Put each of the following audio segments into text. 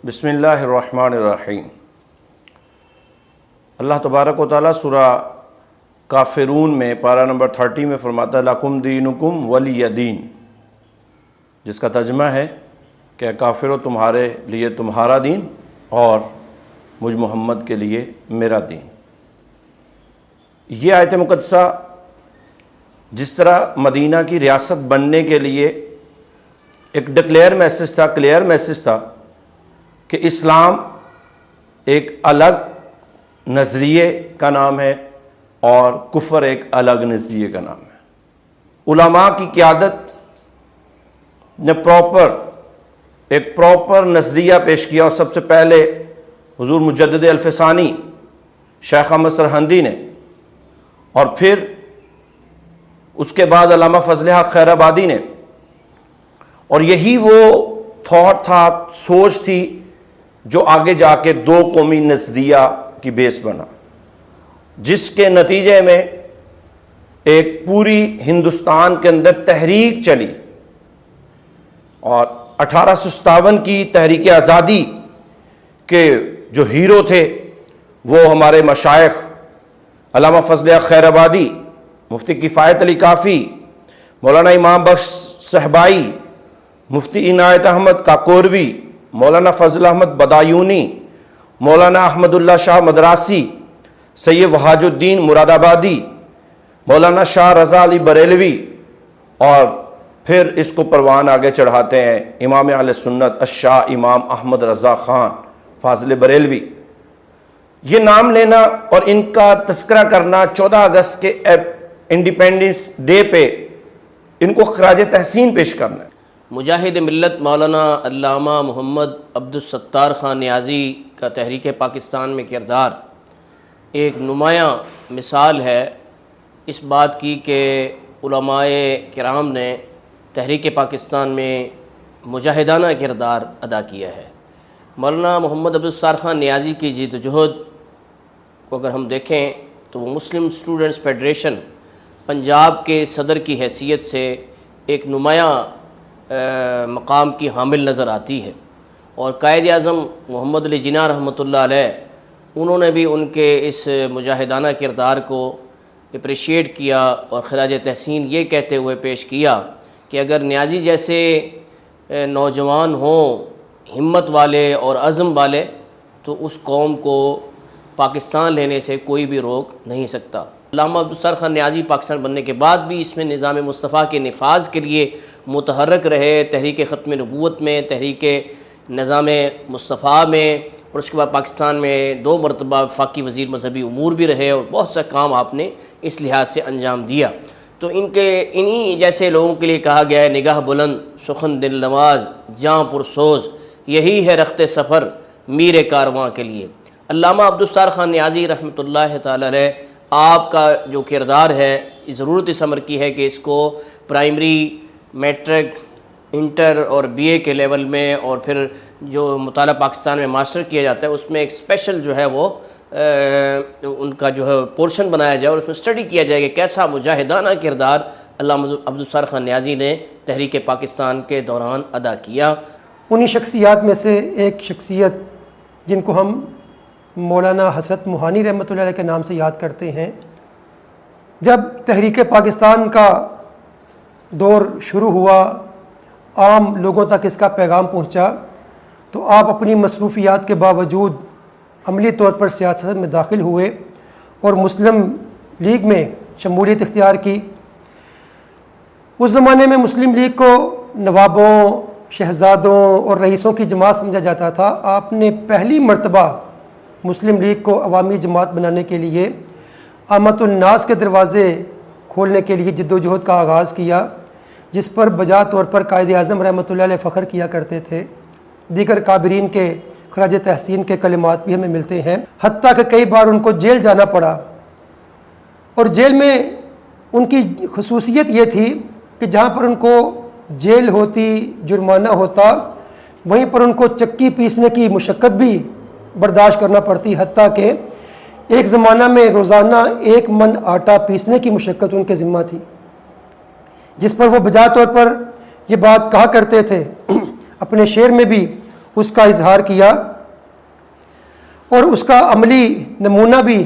بسم اللہ الرحمن الرحیم۔ اللہ تبارک و تعالیٰ سورہ کافرون میں پارہ نمبر 30 میں فرماتا ہے لَکُمْ دِینُکُمْ وَلِیَ دین، جس کا ترجمہ ہے کہ کافرو تمہارے لیے تمہارا دین اور مجھ محمد کے لیے میرا دین۔ یہ آیت مقدسہ جس طرح مدینہ کی ریاست بننے کے لیے ایک ڈکلیئر میسج تھا، کلیئر میسج تھا کہ اسلام ایک الگ نظریے کا نام ہے اور کفر ایک الگ نظریے کا نام ہے۔ علماء کی قیادت نے ایک پراپر نظریہ پیش کیا، اور سب سے پہلے حضور مجدد الفسانی شیخ احمد سرہندی نے، اور پھر اس کے بعد علامہ فضل حق خیر آبادی نے، اور یہی وہ تھاٹ تھا، سوچ تھی جو آگے جا کے دو قومی نظریہ کی بیس بنا، جس کے نتیجے میں ایک پوری ہندوستان کے اندر تحریک چلی، اور 1857 کی تحریک آزادی کے جو ہیرو تھے وہ ہمارے مشائخ علامہ فضل حق خیر آبادی، مفتی کفایت علی کافی، مولانا امام بخش صحبائی، مفتی عنایت احمد کاکوروی، مولانا فضل احمد بدایونی، مولانا احمد اللہ شاہ مدراسی، سید وحاج الدین مراد آبادی، مولانا شاہ رضا علی بریلوی، اور پھر اس کو پروان آگے چڑھاتے ہیں امام اہل سنت الشاہ امام احمد رضا خان فاضل بریلوی۔ یہ نام لینا اور ان کا تذکرہ کرنا 14 اگست کے انڈیپینڈنس ڈے پہ ان کو خراج تحسین پیش کرنا ہے۔ مجاہد ملت مولانا علامہ محمد عبدالستار خان نیازی کا تحریک پاکستان میں کردار ایک نمایاں مثال ہے اس بات کی کہ علماء کرام نے تحریک پاکستان میں مجاہدانہ کردار ادا کیا ہے۔ مولانا محمد عبدالستار خان نیازی کی جد و جہد کو اگر ہم دیکھیں تو وہ مسلم اسٹوڈنٹس فیڈریشن پنجاب کے صدر کی حیثیت سے ایک نمایاں مقام کی حامل نظر آتی ہے، اور قائد اعظم محمد علی جناح رحمۃ اللہ علیہ انہوں نے بھی ان کے اس مجاہدانہ کردار کو اپریشیٹ کیا اور خراج تحسین یہ کہتے ہوئے پیش کیا کہ اگر نیازی جیسے نوجوان ہوں ہمت والے اور عزم والے تو اس قوم کو پاکستان لینے سے کوئی بھی روک نہیں سکتا۔ علامہ عبدالستار خان نیازی پاکستان بننے کے بعد بھی اس میں نظام مصطفیٰ کے نفاذ کے لیے متحرک رہے، تحریک ختم نبوت میں، تحریک نظام مصطفیٰ میں، اور اس کے بعد پاکستان میں 2 مرتبہ وفاقی وزیر مذہبی امور بھی رہے، اور بہت سا کام آپ نے اس لحاظ سے انجام دیا۔ تو انہی جیسے لوگوں کے لیے کہا گیا ہے نگاہ بلند سخن دل نواز جاں پرسوز، یہی ہے رخت سفر میر کارواں کے لیے۔ علامہ عبدالستار خان نیازی رحمۃ اللہ تعالی علیہ آپ کا جو کردار ہے ضرورت اس امر کی ہے کہ اس کو پرائمری، میٹرک، انٹر اور بی اے کے لیول میں، اور پھر جو مطالعہ پاکستان میں ماسٹر کیا جاتا ہے اس میں ایک اسپیشل جو ہے وہ ان کا جو ہے پورشن بنایا جائے، اور اس میں اسٹڈی کیا جائے کہ کیسا مجاہدانہ کردار علامہ عبدالستار خان نیازی نے تحریک پاکستان کے دوران ادا کیا۔ انہی شخصیات میں سے ایک شخصیت جن کو ہم مولانا حسرت موہانی رحمۃ اللہ علیہ کے نام سے یاد کرتے ہیں، جب تحریک پاکستان کا دور شروع ہوا، عام لوگوں تک اس کا پیغام پہنچا، تو آپ اپنی مصروفیات کے باوجود عملی طور پر سیاست میں داخل ہوئے اور مسلم لیگ میں شمولیت اختیار کی۔ اس زمانے میں مسلم لیگ کو نوابوں، شہزادوں اور رئیسوں کی جماعت سمجھا جاتا تھا۔ آپ نے پہلی مرتبہ مسلم لیگ کو عوامی جماعت بنانے کے لیے عامۃ الناس کے دروازے کھولنے کے لیے جد و جہد کا آغاز کیا، جس پر بجا طور پر قائد اعظم رحمۃ اللہ علیہ فخر کیا کرتے تھے۔ دیگر کابرین کے خراج تحسین کے کلمات بھی ہمیں ملتے ہیں، حتیٰ کہ کئی بار ان کو جیل جانا پڑا، اور جیل میں ان کی خصوصیت یہ تھی کہ جہاں پر ان کو جیل ہوتی، جرمانہ ہوتا، وہیں پر ان کو چکی پیسنے کی مشقت بھی برداشت کرنا پڑتی، حتیٰ کہ ایک زمانہ میں روزانہ 1 من آٹا پیسنے کی مشقت ان کے ذمہ تھی، جس پر وہ بجا طور پر یہ بات کہا کرتے تھے اپنے شعر میں بھی، اس کا اظہار کیا اور اس کا عملی نمونہ بھی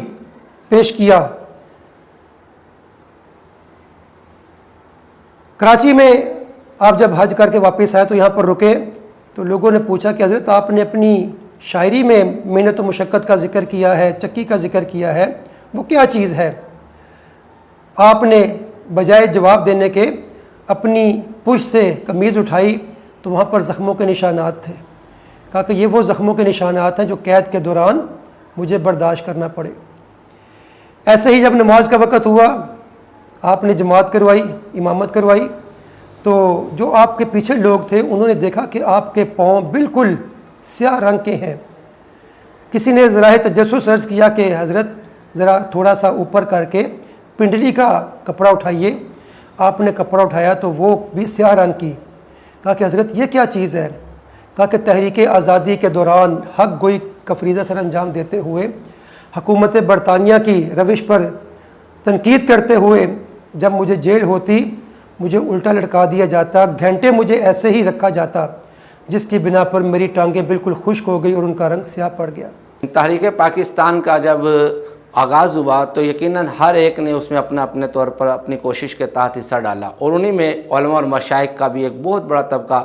پیش کیا۔ کراچی میں آپ جب حج کر کے واپس آئے تو یہاں پر رکے تو لوگوں نے پوچھا کہ حضرت آپ نے اپنی شاعری میں محنت و مشقت کا ذکر کیا ہے، چکی کا ذکر کیا ہے، وہ کیا چیز ہے؟ آپ نے بجائے جواب دینے کے اپنی پشت سے قمیض اٹھائی تو وہاں پر زخموں کے نشانات تھے۔ کہا کہ یہ وہ زخموں کے نشانات ہیں جو قید کے دوران مجھے برداشت کرنا پڑے۔ ایسے ہی جب نماز کا وقت ہوا، آپ نے جماعت کروائی، امامت کروائی، تو جو آپ کے پیچھے لوگ تھے انہوں نے دیکھا کہ آپ کے پاؤں بالکل سیاہ رنگ کے ہیں۔ کسی نے ذرائع تجسس عرض کیا کہ حضرت ذرا تھوڑا سا اوپر کر کے پنڈلی کا کپڑا اٹھائیے۔ آپ نے کپڑا اٹھایا تو وہ بھی سیاہ رنگ کی۔ کہا کہ حضرت یہ کیا چیز ہے؟ کہا کہ تحریک آزادی کے دوران حق گوئی کا فریضہ سر انجام دیتے ہوئے، حکومت برطانیہ کی روش پر تنقید کرتے ہوئے جب مجھے جیل ہوتی، مجھے الٹا لٹکا دیا جاتا، گھنٹے مجھے ایسے ہی رکھا جاتا، جس کی بنا پر میری ٹانگیں بالکل خشک ہو گئی اور ان کا رنگ سیاہ پڑ گیا۔ تحریک پاکستان کا جب آغاز ہوا تو یقیناً ہر ایک نے اس میں اپنے طور پر اپنی کوشش کے تحت حصہ ڈالا، اور انہی میں علماء اور مشائخ کا بھی ایک بہت بڑا طبقہ،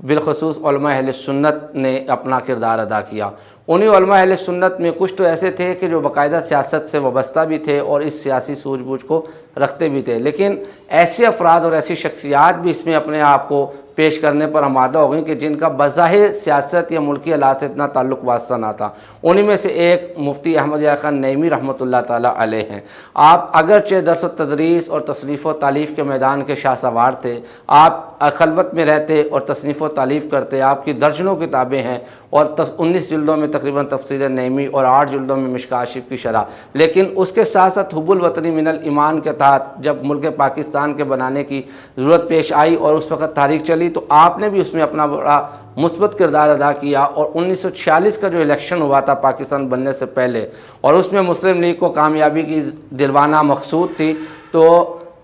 بالخصوص علماء اہل سنت نے اپنا کردار ادا کیا۔ انہی علماء اہل سنت میں کچھ تو ایسے تھے کہ جو باقاعدہ سیاست سے وابستہ بھی تھے اور اس سیاسی سوجھ بوجھ کو رکھتے بھی تھے، لیکن ایسے افراد اور ایسی شخصیات بھی اس میں اپنے آپ کو پیش کرنے پر آمادہ ہو گئیں کہ جن کا بظاہر سیاست یا ملکی حالات سے اتنا تعلق واسطہ نہ تھا۔ انہی میں سے ایک مفتی احمد یار خان نعیمی رحمۃ اللہ تعالیٰ علیہ ہیں۔ آپ اگرچہ درس و تدریس اور تصنیف و تالیف کے میدان کے شاہ سوار تھے، آپ خلوت میں رہتے اور تصنیف و تالیف کرتے، آپ کی درجنوں کتابیں ہیں اور 19 جلدوں میں تقریباً تفسیر نعیمی اور 8 جلدوں میں مشکوٰۃ شریف کی شرح، لیکن اس کے ساتھ ساتھ حب الوطنی من الایمان کے تحت جب ملک پاکستان کے بنانے کی ضرورت پیش آئی اور اس وقت تحریک چلی تو آپ نے بھی اس میں اپنا بڑا مثبت کردار ادا کیا، اور 1946 کا جو الیکشن ہوا تھا پاکستان بننے سے پہلے، اور اس میں مسلم لیگ کو کامیابی کی دلوانہ مقصود تھی، تو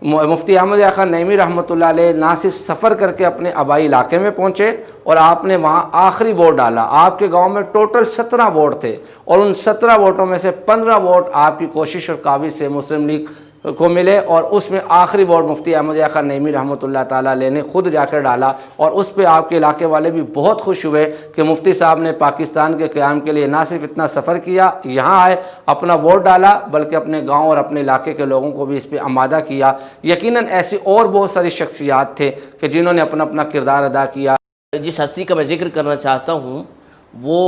مفتی احمد یار خان نعیمی رحمۃ اللہ علیہ نہ صرف سفر کر کے اپنے آبائی علاقے میں پہنچے اور آپ نے وہاں آخری ووٹ ڈالا۔ آپ کے گاؤں میں ٹوٹل 17 ووٹ تھے اور ان 17 ووٹوں میں سے 15 ووٹ آپ کی کوشش اور کاوش سے مسلم لیگ کو ملے، اور اس میں آخری ووٹ مفتی احمد یار خان نعیمی رحمۃ اللہ تعالیٰ علیہ نے خود جا کر ڈالا، اور اس پہ آپ کے علاقے والے بھی بہت خوش ہوئے کہ مفتی صاحب نے پاکستان کے قیام کے لیے نہ صرف اتنا سفر کیا، یہاں آئے، اپنا ووٹ ڈالا، بلکہ اپنے گاؤں اور اپنے علاقے کے لوگوں کو بھی اس پہ آمادہ کیا۔ یقیناً ایسی اور بہت ساری شخصیات تھے کہ جنہوں نے اپنا کردار ادا کیا۔ جس ہستی کا میں ذکر کرنا چاہتا ہوں وہ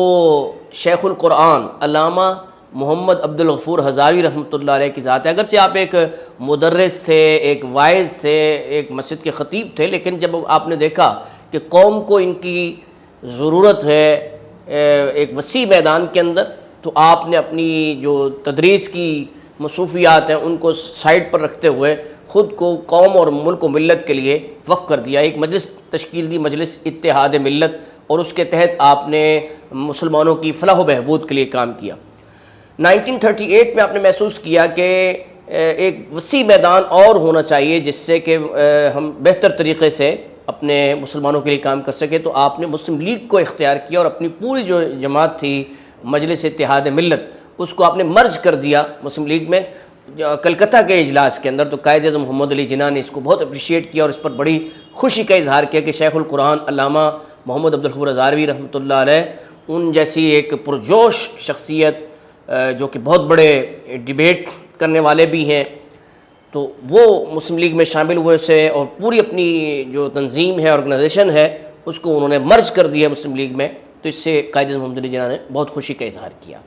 شیخ القرآن علامہ محمد عبدالغفور ہزاروی رحمۃ اللہ علیہ کی ذات ہے۔ اگرچہ آپ ایک مدرس تھے، ایک واعظ تھے، ایک مسجد کے خطیب تھے، لیکن جب آپ نے دیکھا کہ قوم کو ان کی ضرورت ہے ایک وسیع میدان کے اندر، تو آپ نے اپنی جو تدریس کی مصروفیات ہیں ان کو سائڈ پر رکھتے ہوئے خود کو قوم اور ملک و ملت کے لیے وقف کر دیا۔ ایک مجلس تشکیل دی، مجلس اتحاد ملت، اور اس کے تحت آپ نے مسلمانوں کی فلاح و بہبود کے لیے کام کیا۔ 1938 میں آپ نے محسوس کیا کہ ایک وسیع میدان اور ہونا چاہیے جس سے کہ ہم بہتر طریقے سے اپنے مسلمانوں کے لیے کام کر سکیں، تو آپ نے مسلم لیگ کو اختیار کیا اور اپنی پوری جو جماعت تھی مجلس اتحاد ملت اس کو آپ نے مرج کر دیا مسلم لیگ میں۔ کلکتہ کے اجلاس کے اندر تو قائد اعظم محمد علی جناح نے اس کو بہت اپریشیٹ کیا اور اس پر بڑی خوشی کا اظہار کیا کہ شیخ القرآن علامہ محمد عبدالغفور ہزاروی رحمۃ اللہ علیہ ان جیسی ایک پرجوش شخصیت جو کہ بہت بڑے ڈیبیٹ کرنے والے بھی ہیں، تو وہ مسلم لیگ میں شامل ہوئے سے اور پوری اپنی جو تنظیم ہے، آرگنائزیشن ہے، اس کو انہوں نے مرج کر دیا مسلم لیگ میں، تو اس سے قائد اعظم محمد علی جناح نے بہت خوشی کا اظہار کیا۔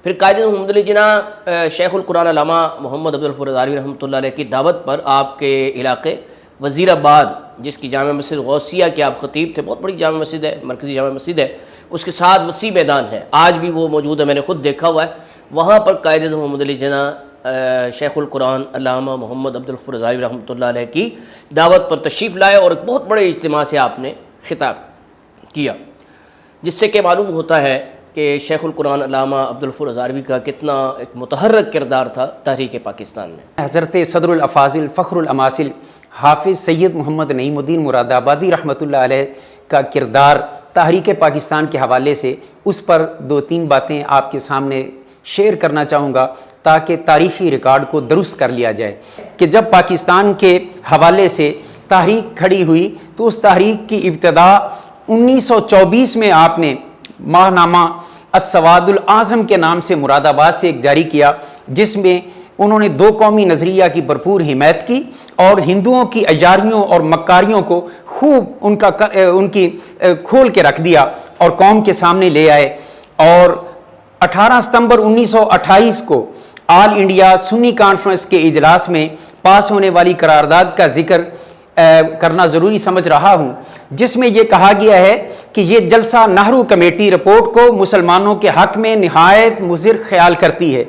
پھر قائد اعظم محمد علی جناح شیخ القرآن علامہ محمد عبدالغفور ہزاروی رحمۃ اللہ علیہ کی دعوت پر آپ کے علاقے وزیر آباد، جس کی جامع مسجد غوثیہ کے آپ خطیب تھے، بہت بڑی جامع مسجد ہے، مرکزی جامع مسجد ہے، اس کے ساتھ وسیع میدان ہے، آج بھی وہ موجود ہے، میں نے خود دیکھا ہوا ہے۔ وہاں پر قائد اعظم محمد علی جناح شیخ القرآن علامہ محمد عبدالغفور ہزاروی رحمۃ اللہ علیہ کی دعوت پر تشریف لائے اور ایک بہت بڑے اجتماع سے آپ نے خطاب کیا، جس سے کہ معلوم ہوتا ہے کہ شیخ القرآن علامہ عبدالغفور ہزاروی کا کتنا ایک متحرک کردار تھا تحریک پاکستان میں۔ حضرت صدر الافاضل فخر الاماثل حافظ سید محمد نعیم الدین مراد آبادی رحمۃ اللہ علیہ کا کردار تحریک پاکستان کے حوالے سے اس پر 2-3 باتیں آپ کے سامنے شیئر کرنا چاہوں گا تاکہ تاریخی ریکارڈ کو درست کر لیا جائے کہ جب پاکستان کے حوالے سے تحریک کھڑی ہوئی تو اس تحریک کی ابتدا 1924 میں آپ نے ماہنامہ السواد الاعظم کے نام سے مراد آباد سے ایک جاری کیا، جس میں انہوں نے 2 قومی نظریہ کی بھرپور حمایت کی اور ہندوؤں کی اجاریوں اور مکاریوں کو خوب ان کی کھول کے رکھ دیا اور قوم کے سامنے لے آئے۔ اور 18 ستمبر 1928 کو آل انڈیا سنی کانفرنس کے اجلاس میں پاس ہونے والی قرارداد کا ذکر کرنا ضروری سمجھ رہا ہوں، جس میں یہ کہا گیا ہے کہ یہ جلسہ نہرو کمیٹی رپورٹ کو مسلمانوں کے حق میں نہایت مضر خیال کرتی ہے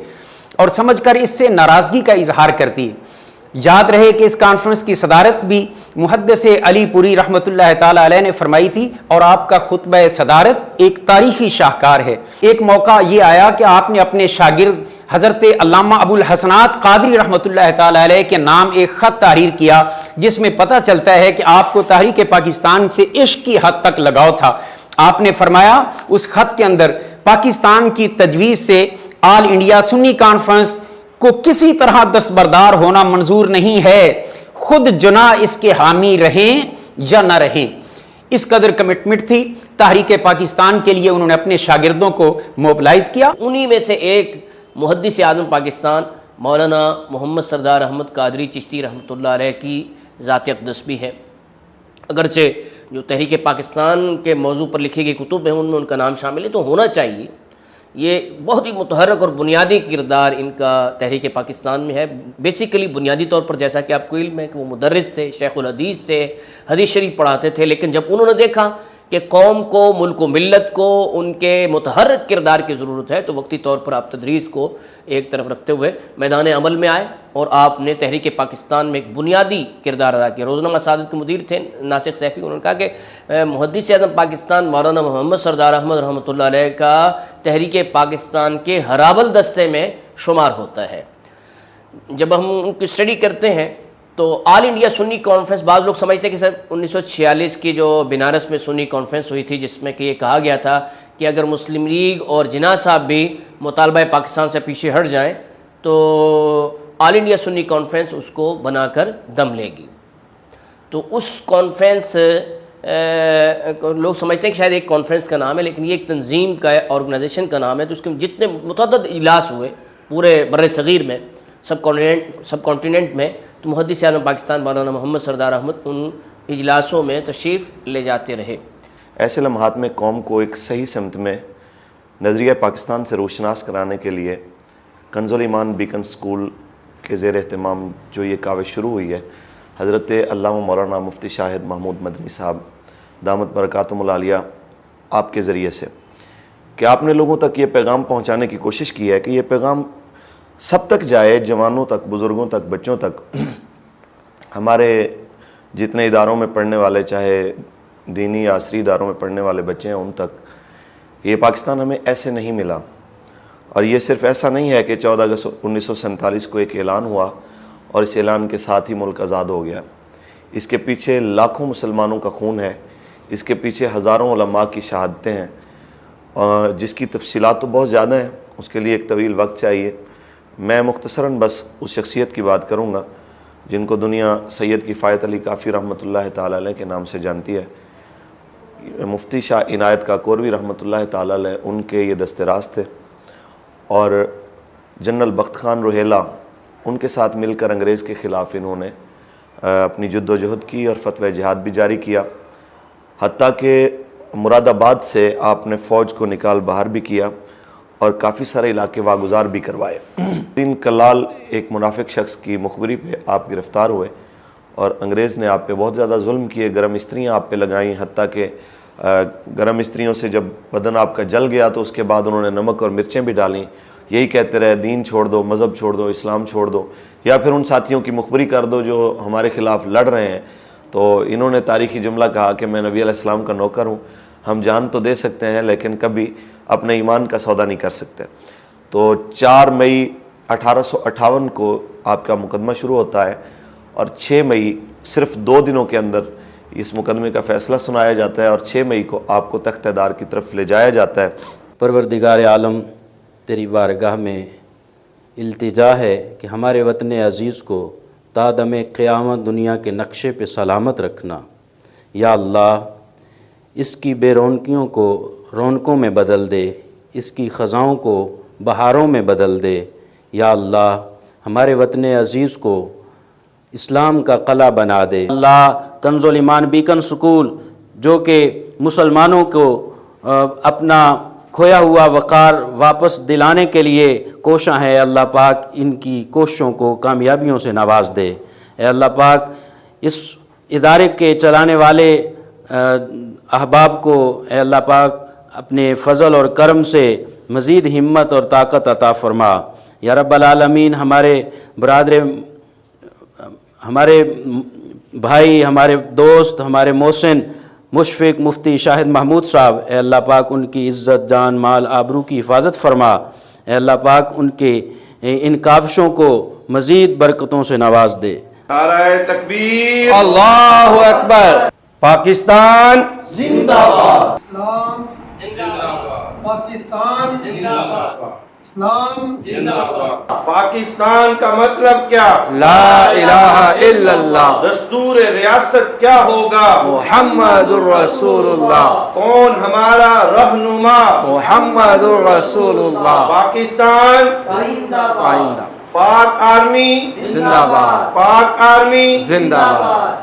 اور سمجھ کر اس سے ناراضگی کا اظہار کرتی ہے۔ یاد رہے کہ اس کانفرنس کی صدارت بھی محدث علی پوری رحمۃ اللہ تعالی علیہ نے فرمائی تھی اور آپ کا خطبہ صدارت ایک تاریخی شاہکار ہے۔ ایک موقع یہ آیا کہ آپ نے اپنے شاگرد حضرت علامہ ابو الحسنات قادری رحمۃ اللہ تعالی علیہ کے نام ایک خط تحریر کیا، جس میں پتہ چلتا ہے کہ آپ کو تحریک پاکستان سے عشق کی حد تک لگاؤ تھا۔ آپ نے فرمایا اس خط کے اندر پاکستان کی تجویز سے آل انڈیا سنی کانفرنس کو کسی طرح دستبردار ہونا منظور نہیں ہے، خود جناح اس کے حامی رہیں یا نہ رہیں۔ اس قدر کمٹمنٹ تھی تحریک پاکستان کے لیے، انہوں نے اپنے شاگردوں کو موبلائز کیا۔ انہی میں سے ایک محدث اعظم پاکستان مولانا محمد سردار احمد قادری چشتی رحمۃ اللہ علیہ کی ذات اقدس بھی ہے۔ اگرچہ جو تحریک پاکستان کے موضوع پر لکھی گئی کتب ہیں ان میں ان کا نام شامل ہے، تو ہونا چاہیے۔ یہ بہت ہی متحرک اور بنیادی کردار ان کا تحریک پاکستان میں ہے۔ بیسیکلی بنیادی طور پر جیسا کہ آپ کو علم ہے کہ وہ مدرس تھے، شیخ الحدیث تھے، حدیث شریف پڑھاتے تھے، لیکن جب انہوں نے دیکھا کہ قوم کو، ملک و ملت کو ان کے متحرک کردار کی ضرورت ہے، تو وقتی طور پر آپ تدریس کو ایک طرف رکھتے ہوئے میدان عمل میں آئے اور آپ نے تحریک پاکستان میں ایک بنیادی کردار ادا کیا۔ روزنامہ سعادت کے مدیر تھے ناسخ سیفی، انہوں نے کہا کہ محدث اعظم پاکستان مولانا محمد سردار احمد رحمۃ اللہ علیہ کا تحریک پاکستان کے ہراول دستے میں شمار ہوتا ہے۔ جب ہم ان کی اسٹڈی کرتے ہیں تو آل انڈیا سنی کانفرنس، بعض لوگ سمجھتے ہیں کہ سر 1946 کی جو بنارس میں سنی کانفرنس ہوئی تھی، جس میں کہ یہ کہا گیا تھا کہ اگر مسلم لیگ اور جناح صاحب بھی مطالبہ پاکستان سے پیچھے ہٹ جائیں تو آل انڈیا سنی کانفرنس اس کو بنا کر دم لے گی۔ تو اس کانفرنس لوگ سمجھتے ہیں کہ شاید ایک کانفرنس کا نام ہے، لیکن یہ ایک تنظیم کا آرگنائزیشن کا نام ہے۔ تو اس کے جتنے متعدد اجلاس ہوئے پورے بر صغیر میں، سب کانٹیننٹ میں، تو محدث اعظم پاکستان مولانا محمد سردار احمد ان اجلاسوں میں تشریف لے جاتے رہے۔ ایسے لمحات میں قوم کو ایک صحیح سمت میں نظریہ پاکستان سے روشناس کرانے کے لیے کنز الایمان بیکن سکول کے زیر اہتمام جو یہ کاوش شروع ہوئی ہے، حضرت علامہ مولانا مفتی شاہد محمود مدنی صاحب دامت برکاتہم العالیہ آپ کے ذریعے سے، کہ آپ نے لوگوں تک یہ پیغام پہنچانے کی کوشش کی ہے کہ یہ پیغام سب تک جائے، جوانوں تک، بزرگوں تک، بچوں تک، ہمارے جتنے اداروں میں پڑھنے والے، چاہے دینی یا عصری اداروں میں پڑھنے والے بچے ہیں، ان تک یہ پاکستان ہمیں ایسے نہیں ملا۔ اور یہ صرف ایسا نہیں ہے کہ 14 اگست 1947 کو ایک اعلان ہوا اور اس اعلان کے ساتھ ہی ملک آزاد ہو گیا۔ اس کے پیچھے لاکھوں مسلمانوں کا خون ہے، اس کے پیچھے ہزاروں علماء کی شہادتیں ہیں، اور جس کی تفصیلات تو بہت زیادہ ہیں، اس کے لیے ایک طویل وقت چاہیے۔ میں مختصراً بس اس شخصیت کی بات کروں گا جن کو دنیا سید کفایت علی کافی رحمۃ اللہ تعالی علیہ کے نام سے جانتی ہے۔ مفتی شاہ عنایت کاکوروی رحمۃ اللہ تعالی علیہ ان کے یہ دست راست تھے، اور جنرل بخت خان روہیلا ان کے ساتھ مل کر انگریز کے خلاف انہوں نے اپنی جد و جہد کی اور فتوی جہاد بھی جاری کیا، حتیٰ کہ مراد آباد سے آپ نے فوج کو نکال باہر بھی کیا اور کافی سارے علاقے واگزار بھی کروائے۔ دین کلال ایک منافق شخص کی مخبری پہ آپ گرفتار ہوئے اور انگریز نے آپ پہ بہت زیادہ ظلم کیے، گرم استریاں آپ پہ لگائیں، حتیٰ کہ گرم استریوں سے جب بدن آپ کا جل گیا تو اس کے بعد انہوں نے نمک اور مرچیں بھی ڈالیں، یہی کہتے رہے دین چھوڑ دو، مذہب چھوڑ دو، اسلام چھوڑ دو، یا پھر ان ساتھیوں کی مخبری کر دو جو ہمارے خلاف لڑ رہے ہیں۔ تو انہوں نے تاریخی جملہ کہا کہ میں نبی علیہ السلام کا نوکر ہوں، ہم جان تو دے سکتے ہیں لیکن کبھی اپنے ایمان کا سودا نہیں کر سکتے۔ تو 4 مئی 1858 کو آپ کا مقدمہ شروع ہوتا ہے اور 6 مئی صرف 2 دنوں کے اندر اس مقدمے کا فیصلہ سنایا جاتا ہے اور 6 مئی کو آپ کو تخت دار کی طرف لے جایا جاتا ہے۔ پروردگار عالم، تیری بارگاہ میں التجا ہے کہ ہمارے وطن عزیز کو تا دم قیامت دنیا کے نقشے پہ سلامت رکھنا۔ یا اللہ، اس کی بے رونقیوں کو رونقوں میں بدل دے، اس کی خزاؤں کو بہاروں میں بدل دے۔ یا اللہ، ہمارے وطن عزیز کو اسلام کا قلعہ بنا دے۔ اللہ، کنز الایمان بیکن سکول جو کہ مسلمانوں کو اپنا کھویا ہوا وقار واپس دلانے کے لیے کوشاں ہے، اللہ پاک ان کی کوششوں کو کامیابیوں سے نواز دے۔ اے اللہ پاک، اس ادارے کے چلانے والے احباب کو اے اللہ پاک اپنے فضل اور کرم سے مزید ہمت اور طاقت عطا فرما۔ یا رب العالمین، ہمارے برادر، ہمارے بھائی، ہمارے دوست، ہمارے محسن مشفق مفتی شاہد محمود صاحب، اے اللہ پاک ان کی عزت، جان، مال، آبرو کی حفاظت فرما۔ اے اللہ پاک ان کے ان کاوشوں کو مزید برکتوں سے نواز دے۔ نعرہ تکبیر، اللہ اکبر۔ پاکستان زندہ باد، اسلام زندہ باد، پاکستان زندہ باد، اسلام زندہ باد۔ پاکستان کا مطلب کیا؟ لا الہ الا اللہ دستور ریاست کیا ہوگا؟ محمد الرسول اللہ، کون ہمارا رہنما؟ محمد الرسول اللہ۔ پاکستان آئندہ پاک آرمی زندہ باد، پاک آرمی زندہ باد۔